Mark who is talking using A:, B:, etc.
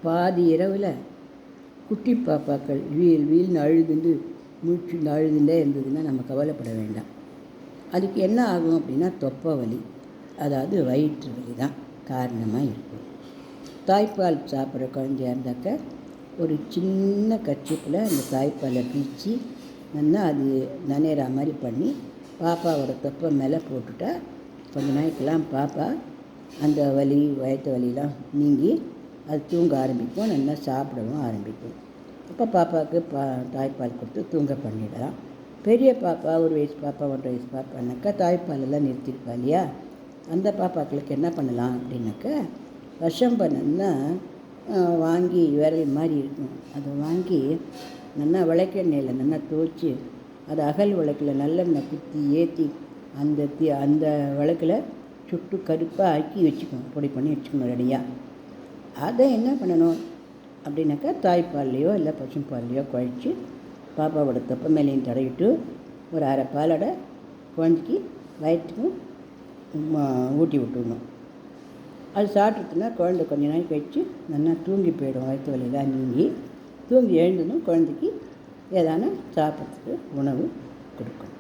A: பாதி இரவில் குட்டி பாப்பாக்கள் வீல்னு அழுதுண்டு மூச்சு அழுதுண்டே இருந்ததுன்னா நம்ம கவலைப்பட வேண்டாம். அதுக்கு என்ன ஆகும் அப்படின்னா தொப்பை வலி, அதாவது வயிற்று வலி தான் காரணமாக இருக்கும். தாய்ப்பால் சாப்பிட்ற குழந்தையாக இருந்தாக்க ஒரு சின்ன கர்ச்சீப்பில் அந்த தாய்ப்பாலை பீச்சி நல்லா அது நனையிற மாதிரி பண்ணி பாப்பாவோட தொப்பை மேலே போட்டுட்டா கொஞ்ச நாளைக்கெல்லாம் பாப்பா அந்த வலி வயிற்று வலிலாம் நீங்கி அது தூங்க ஆரம்பிக்கும், நல்லா சாப்பிடவும் ஆரம்பிக்கும். அப்போ பாப்பாவுக்கு தாய்ப்பால் கொடுத்து தூங்க பண்ணிடலாம். பெரிய பாப்பா 1 வயசு பாப்பா 1.5 வயசு பாப்பானாக்கா தாய்ப்பாலெல்லாம் நிறுத்திருப்பா இல்லையா, அந்த பாப்பாக்களுக்கு என்ன பண்ணலாம் அப்படின்னாக்கா விஷம்பன்னா வாங்கி விரல் மாதிரி இருக்கும், அதை வாங்கி நல்லா விளக்கெண்ணெயில் நல்லா துவைச்சி அதை அகல் விளக்கில் நல்லெண்ணெய் குத்தி ஏற்றி அந்த விளக்கில் சுட்டு கருப்பாக ஆக்கி வச்சுக்கணும், பொடி பண்ணி வச்சுக்கணும் ரெடியாக. அதை என்ன பண்ணணும் அப்படின்னாக்கா தாய்ப்பால்லையோ இல்லை பசும்பால்லையோ குழச்சி பாப்பாவோட தொப்பை மேலேயும் தடவிட்டு ஒரு அரை பாலோட குழந்தைக்கு வயிற்றுக்கும் ஊட்டி விட்டுடணும். அது சாப்பிட்டுட்டுனா குழந்தை கொஞ்ச நாள் கழிச்சு நல்லா தூங்கி போயிடும், வயிற்று வலியெல்லாம் நீங்கி தூங்கி எழுந்ததும் குழந்தைக்கு ஏதான சாப்பிட்றதுக்கு உணவு கொடுக்கணும்.